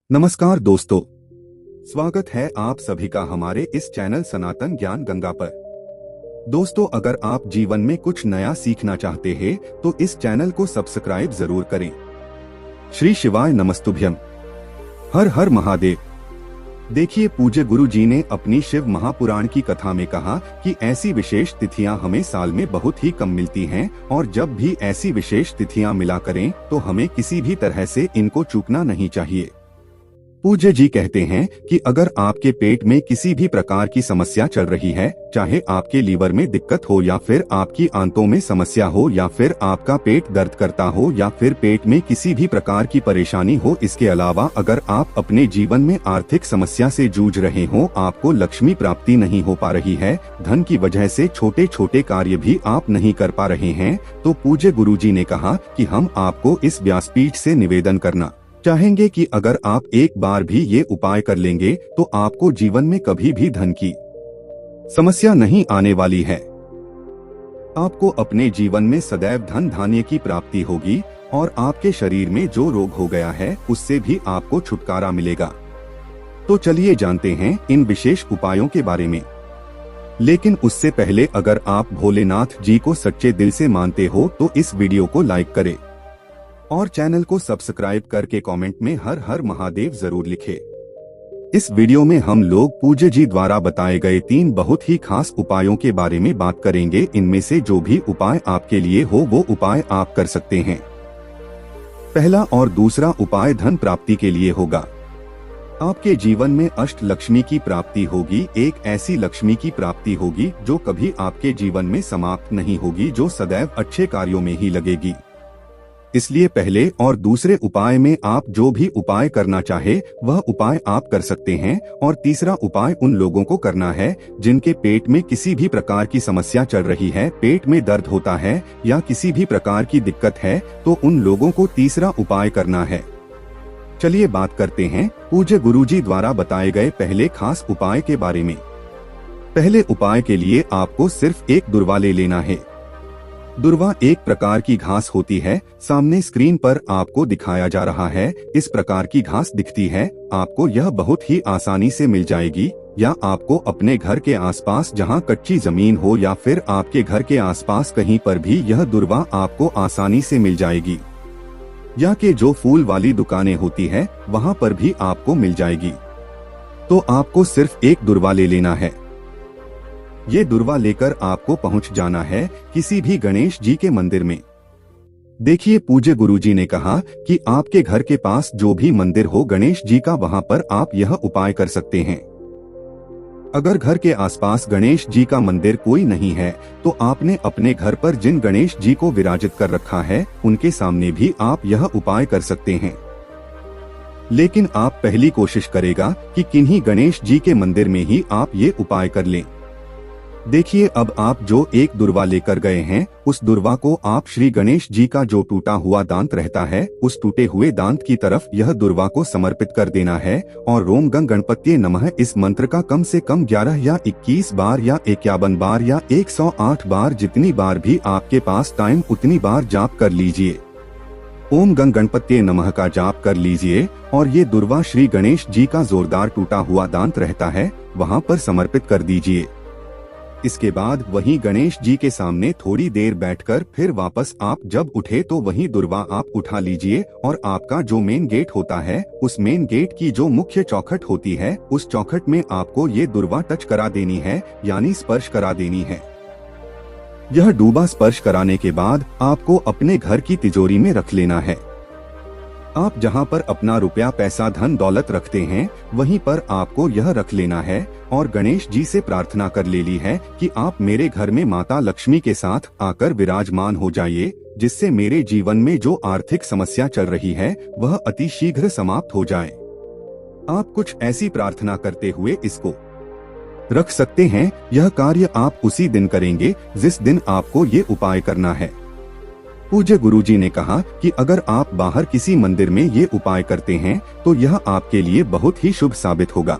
नमस्कार दोस्तों, स्वागत है आप सभी का हमारे इस चैनल सनातन ज्ञान गंगा पर। दोस्तों, अगर आप जीवन में कुछ नया सीखना चाहते हैं तो इस चैनल को सब्सक्राइब जरूर करें। श्री शिवाय नमस्तुभ्यम। हर हर महादेव। देखिए, पूज्य गुरु जी ने अपनी शिव महापुराण की कथा में कहा कि ऐसी विशेष तिथियां हमें साल में बहुत ही कम मिलती हैं और जब भी ऐसी विशेष तिथियां मिला करें तो हमें किसी भी तरह से इनको चूकना नहीं चाहिए। पूज्य जी कहते हैं कि अगर आपके पेट में किसी भी प्रकार की समस्या चल रही है, चाहे आपके लीवर में दिक्कत हो या फिर आपकी आंतों में समस्या हो या फिर आपका पेट दर्द करता हो या फिर पेट में किसी भी प्रकार की परेशानी हो, इसके अलावा अगर आप अपने जीवन में आर्थिक समस्या से जूझ रहे हो, आपको लक्ष्मी प्राप्ति नहीं हो पा रही है, धन की वजह से छोटे छोटे कार्य भी आप नहीं कर पा रहे हैं, तो पूज्य गुरु जी ने कहा कि हम आपको इस व्यासपीठ से निवेदन करना चाहेंगे कि अगर आप एक बार भी ये उपाय कर लेंगे तो आपको जीवन में कभी भी धन की समस्या नहीं आने वाली है। आपको अपने जीवन में सदैव धन धान्य की प्राप्ति होगी और आपके शरीर में जो रोग हो गया है उससे भी आपको छुटकारा मिलेगा। तो चलिए जानते हैं इन विशेष उपायों के बारे में। लेकिन उससे पहले अगर आप भोलेनाथ जी को सच्चे दिल से मानते हो तो इस वीडियो को लाइक करें और चैनल को सब्सक्राइब करके कमेंट में हर हर महादेव जरूर लिखें। इस वीडियो में हम लोग पूज्य जी द्वारा बताए गए 3 बहुत ही खास उपायों के बारे में बात करेंगे। इनमें से जो भी उपाय आपके लिए हो वो उपाय आप कर सकते हैं। पहला और दूसरा उपाय धन प्राप्ति के लिए होगा। आपके जीवन में अष्ट लक्ष्मी की प्राप्ति होगी। एक ऐसी लक्ष्मी की प्राप्ति होगी जो कभी आपके जीवन में समाप्त नहीं होगी, जो सदैव अच्छे कार्यों में ही लगेगी। इसलिए पहले और दूसरे उपाय में आप जो भी उपाय करना चाहे वह उपाय आप कर सकते हैं। और तीसरा उपाय उन लोगों को करना है जिनके पेट में किसी भी प्रकार की समस्या चल रही है, पेट में दर्द होता है या किसी भी प्रकार की दिक्कत है, तो उन लोगों को तीसरा उपाय करना है। चलिए बात करते हैं पूज्य गुरुजी द्वारा बताए गए पहले खास उपाय के बारे में। पहले उपाय के लिए आपको सिर्फ एक दुर्वा ले लेना है। दुर्वा एक प्रकार की घास होती है। सामने स्क्रीन पर आपको दिखाया जा रहा है, इस प्रकार की घास दिखती है। आपको यह बहुत ही आसानी से मिल जाएगी, या आपको अपने घर के आसपास जहां कच्ची जमीन हो या फिर आपके घर के आसपास कहीं पर भी यह दुर्वा आपको आसानी से मिल जाएगी, या कि जो फूल वाली दुकानें होती है वहां पर भी आपको मिल जाएगी। तो आपको सिर्फ एक दुर्वा ले लेना है। ये दुर्वा लेकर आपको पहुंच जाना है किसी भी गणेश जी के मंदिर में। देखिए, पूज्य गुरुजी ने कहा कि आपके घर के पास जो भी मंदिर हो गणेश जी का, वहां पर आप यह उपाय कर सकते हैं। अगर घर के आसपास गणेश जी का मंदिर कोई नहीं है तो आपने अपने घर पर जिन गणेश जी को विराजित कर रखा है उनके सामने भी आप यह उपाय कर सकते हैं। लेकिन आप पहली कोशिश करेगा कि किन्हीं गणेश जी के मंदिर में ही आप ये उपाय कर लें। देखिए, अब आप जो एक दुर्वा लेकर गए हैं उस दुर्वा को आप श्री गणेश जी का जो टूटा हुआ दांत रहता है उस टूटे हुए दांत की तरफ यह दुर्वा को समर्पित कर देना है। और ओम गं गणपत्ये नमः इस मंत्र का कम से कम 11 या 21 बार या 51 बार या 108 बार, जितनी बार भी आपके पास टाइम उतनी बार जाप कर लीजिए। ओम गं गणपत्ये नमः का जाप कर लीजिए और ये दुर्वा श्री गणेश जी का जोरदार टूटा हुआ दांत रहता है वहाँ पर समर्पित कर दीजिए। इसके बाद वहीं गणेश जी के सामने थोड़ी देर बैठकर फिर वापस आप जब उठे तो वहीं दुर्वा आप उठा लीजिए और आपका जो मेन गेट होता है उस मेन गेट की जो मुख्य चौखट होती है उस चौखट में आपको ये दुर्वा टच करा देनी है, यानी स्पर्श करा देनी है। यह डूबा स्पर्श कराने के बाद आपको अपने घर की तिजोरी में रख लेना है। आप जहां पर अपना रुपया पैसा धन दौलत रखते हैं वहीं पर आपको यह रख लेना है और गणेश जी से प्रार्थना कर लेनी है कि आप मेरे घर में माता लक्ष्मी के साथ आकर विराजमान हो जाइए, जिससे मेरे जीवन में जो आर्थिक समस्या चल रही है वह अति शीघ्र समाप्त हो जाए। आप कुछ ऐसी प्रार्थना करते हुए इसको रख सकते हैं। यह कार्य आप उसी दिन करेंगे जिस दिन आपको ये उपाय करना है। पूज्य गुरुजी ने कहा कि अगर आप बाहर किसी मंदिर में ये उपाय करते हैं तो यह आपके लिए बहुत ही शुभ साबित होगा।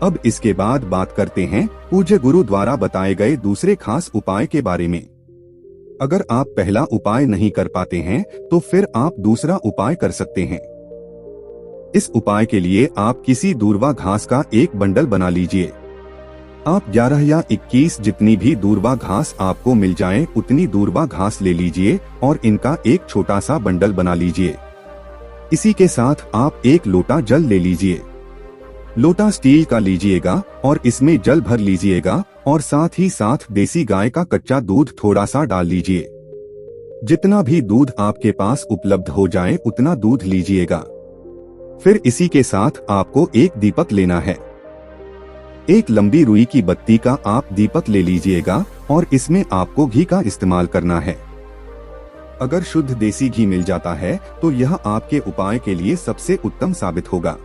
अब इसके बाद बात करते हैं पूज्य गुरु द्वारा बताए गए दूसरे खास उपाय के बारे में। अगर आप पहला उपाय नहीं कर पाते हैं तो फिर आप दूसरा उपाय कर सकते हैं। इस उपाय के लिए आप किसी दूर्वा घास का एक बंडल बना लीजिए। आप 11 या 21 जितनी भी दूर्वा घास आपको मिल जाए उतनी दूर्वा घास ले लीजिए और इनका एक छोटा सा बंडल बना लीजिए। इसी के साथ आप एक लोटा जल ले लीजिए। लोटा स्टील का लीजिएगा और इसमें जल भर लीजिएगा और साथ ही साथ देसी गाय का कच्चा दूध थोड़ा सा डाल लीजिए। जितना भी दूध आपके पास उपलब्ध हो जाए उतना दूध लीजिएगा। फिर इसी के साथ आपको एक दीपक लेना है। एक लंबी रुई की बत्ती का आप दीपक ले लीजिएगा और इसमें आपको घी का इस्तेमाल करना है। अगर शुद्ध देसी घी मिल जाता है तो यह आपके उपाय के लिए सबसे उत्तम साबित होगा।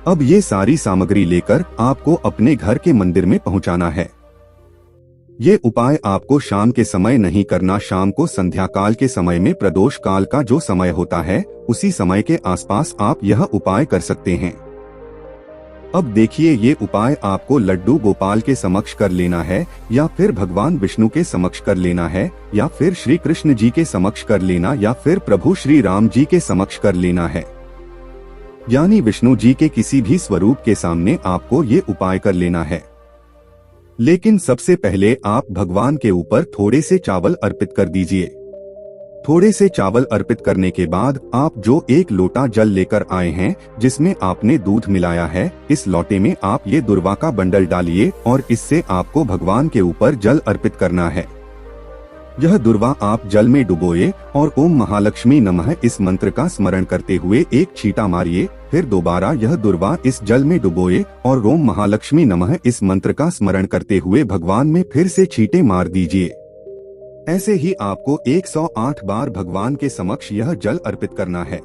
अब ये सारी सामग्री लेकर आपको अपने घर के मंदिर में पहुंचाना है। ये उपाय आपको शाम के समय नहीं करना, शाम को संध्या काल के समय में प्रदोष काल का जो समय होता है उसी समय के आसपास आप यह उपाय कर सकते हैं। अब देखिए, ये उपाय आपको लड्डू गोपाल के समक्ष कर लेना है या फिर भगवान विष्णु के समक्ष कर लेना है या फिर श्री कृष्ण जी के समक्ष कर लेना या फिर प्रभु श्री राम जी के समक्ष कर लेना है। यानी विष्णु जी के किसी भी स्वरूप के सामने आपको ये उपाय कर लेना है। लेकिन सबसे पहले आप भगवान के ऊपर थोड़े से चावल अर्पित कर दीजिए। थोड़े से चावल अर्पित करने के बाद आप जो एक लोटा जल लेकर आए हैं जिसमें आपने दूध मिलाया है, इस लोटे में आप ये दुर्वा का बंडल डालिए और इससे आपको भगवान के ऊपर जल अर्पित करना है। यह दुर्वा आप जल में डुबोए और ओम महालक्ष्मी नमः इस मंत्र का स्मरण करते हुए एक छींटा मारिए। फिर दोबारा यह दुर्वा इस जल में डुबोए और ओम महालक्ष्मी नमः इस मंत्र का स्मरण करते हुए भगवान में फिर से छींटे मार दीजिए। ऐसे ही आपको 108 बार भगवान के समक्ष यह जल अर्पित करना है।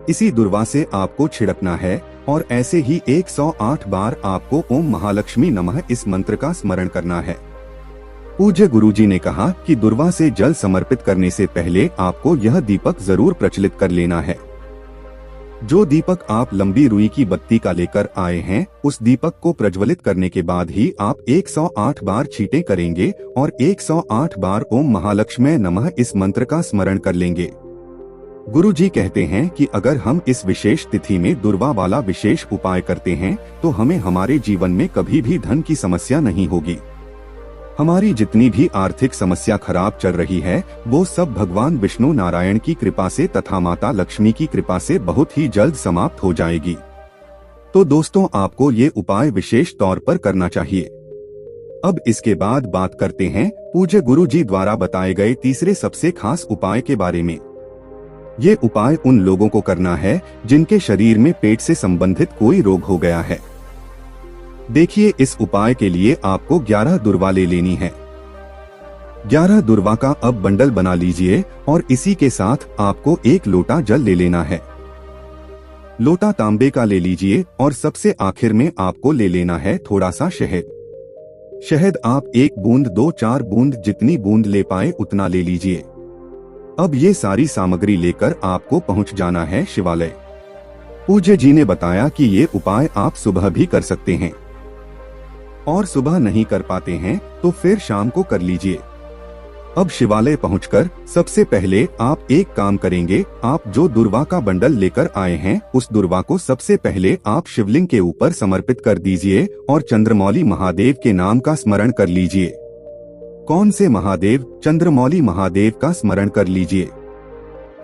इसी दुर्वा से आपको छिड़कना है और ऐसे ही 108 बार आपको ओम महालक्ष्मी नमः इस मंत्र का स्मरण करना है। पूज्य गुरुजी ने कहा कि दुर्वा से जल समर्पित करने से पहले आपको यह दीपक जरूर प्रज्वलित कर लेना है। जो दीपक आप लंबी रुई की बत्ती का लेकर आए हैं, उस दीपक को प्रज्वलित करने के बाद ही आप 108 बार छींटे करेंगे और 108 बार ओम महालक्ष्मी नमः इस मंत्र का स्मरण कर लेंगे। गुरुजी कहते हैं कि अगर हम इस विशेष तिथि में दुर्वा वाला विशेष उपाय करते हैं तो हमें हमारे जीवन में कभी भी धन की समस्या नहीं होगी। हमारी जितनी भी आर्थिक समस्या खराब चल रही है वो सब भगवान विष्णु नारायण की कृपा से तथा माता लक्ष्मी की कृपा से बहुत ही जल्द समाप्त हो जाएगी। तो दोस्तों, आपको ये उपाय विशेष तौर पर करना चाहिए। अब इसके बाद बात करते हैं पूज्य गुरु जी द्वारा बताए गए तीसरे सबसे खास उपाय के बारे में। ये उपाय उन लोगों को करना है जिनके शरीर में पेट से संबंधित कोई रोग हो गया है। देखिए, इस उपाय के लिए आपको 11 दुर्वा ले लेनी है। 11 दुर्वा का अब बंडल बना लीजिए और इसी के साथ आपको एक लोटा जल ले लेना है। लोटा तांबे का ले लीजिए और सबसे आखिर में आपको ले लेना है थोड़ा सा शहद। शहद आप 1 बूंद 2-4 बूंद जितनी बूंद ले पाए उतना ले लीजिए। अब ये सारी सामग्री लेकर आपको पहुंच जाना है शिवालय। पूज्य जी ने बताया कि ये उपाय आप सुबह भी कर सकते हैं और सुबह नहीं कर पाते हैं तो फिर शाम को कर लीजिए। अब शिवालय पहुंचकर सबसे पहले आप एक काम करेंगे, आप जो दुर्वा का बंडल लेकर आए हैं उस दुर्वा को सबसे पहले आप शिवलिंग के ऊपर समर्पित कर दीजिए और चंद्रमौली महादेव के नाम का स्मरण कर लीजिए। कौन से महादेव? चंद्रमौली महादेव का स्मरण कर लीजिए।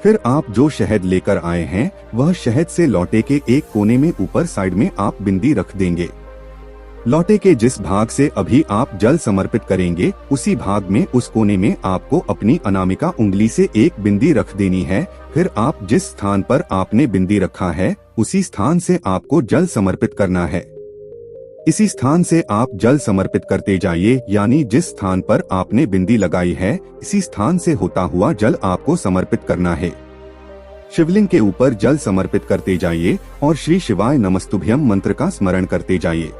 फिर आप जो शहद लेकर आए हैं वह शहद से लौटे के एक कोने में ऊपर साइड में आप बिंदी रख देंगे। लौटे के जिस भाग से अभी आप जल समर्पित करेंगे उसी भाग में उस कोने में आपको अपनी अनामिका उंगली से एक बिंदी रख देनी है। फिर आप जिस स्थान पर आपने बिंदी रखा है उसी स्थान से आपको जल समर्पित करना है। इसी स्थान से आप जल समर्पित करते जाइए, यानी जिस स्थान पर आपने बिंदी लगाई है इसी स्थान से होता हुआ जल आपको समर्पित करना है। शिवलिंग के ऊपर जल समर्पित करते जाइए और श्री शिवाय नमस्तुभ्यम मंत्र का स्मरण करते जाइए।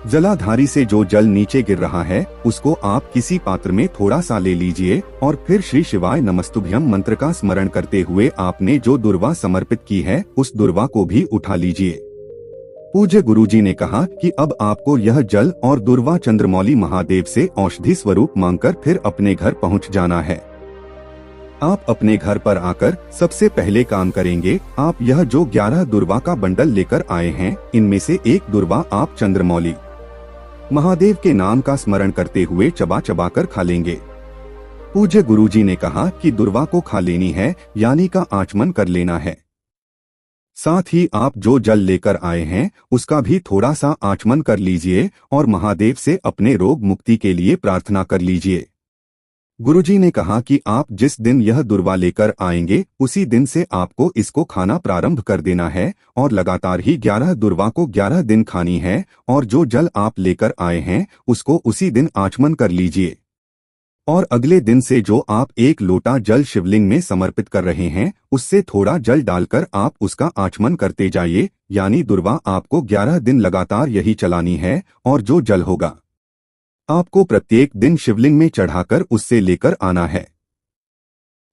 जलाधारी से जो जल नीचे गिर रहा है उसको आप किसी पात्र में थोड़ा सा ले लीजिए और फिर श्री शिवाय नमस्तुभ्यम मंत्र का स्मरण करते हुए आपने जो दुर्वा समर्पित की है उस दुर्वा को भी उठा लीजिए। पूज्य गुरुजी ने कहा कि अब आपको यह जल और दुर्वा चंद्रमौली महादेव से औषधि स्वरूप मांगकर फिर अपने घर पहुंच जाना है। आप अपने घर पर आकर सबसे पहले काम करेंगे, आप यह जो 11 दुर्वा का बंडल लेकर आए हैं, इनमें से एक दुर्वा आप चंद्रमौली महादेव के नाम का स्मरण करते हुए चबा चबा कर खा लेंगे। पूज्य गुरुजी ने कहा कि दुर्वा को खा लेनी है, यानी का आचमन कर लेना है। साथ ही आप जो जल लेकर आए हैं उसका भी थोड़ा सा आचमन कर लीजिए और महादेव से अपने रोग मुक्ति के लिए प्रार्थना कर लीजिए। गुरुजी ने कहा कि आप जिस दिन यह दुर्वा लेकर आएंगे उसी दिन से आपको इसको खाना प्रारंभ कर देना है और लगातार ही 11 दुर्वा को 11 दिन खानी है, और जो जल आप लेकर आए हैं उसको उसी दिन आचमन कर लीजिए। और अगले दिन से जो आप 1 लोटा जल शिवलिंग में समर्पित कर रहे हैं उससे थोड़ा जल डालकर आप उसका आचमन करते जाइए, यानी दुर्वा आपको 11 दिन लगातार यही चलानी है, और जो जल होगा आपको प्रत्येक दिन शिवलिंग में चढ़ाकर उससे लेकर आना है।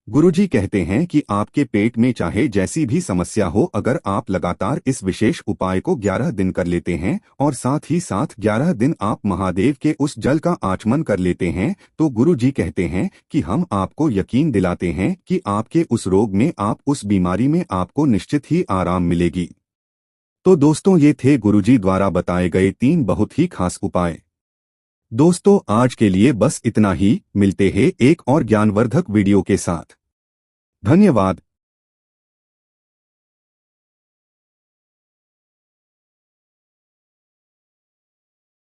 गुरुजी कहते हैं कि आपके पेट में चाहे जैसी भी समस्या हो, अगर आप लगातार इस विशेष उपाय को 11 दिन कर लेते हैं और साथ ही साथ 11 दिन आप महादेव के उस जल का आचमन कर लेते हैं, तो गुरुजी कहते हैं कि हम आपको यकीन दिलाते हैं कि आपके उस रोग में, आप उस बीमारी में आपको निश्चित ही आराम मिलेगी। तो दोस्तों, ये थे गुरुजी द्वारा बताए गए 3 बहुत ही खास उपाय। दोस्तों, आज के लिए बस इतना ही। मिलते हैं एक और ज्ञानवर्धक वीडियो के साथ। धन्यवाद।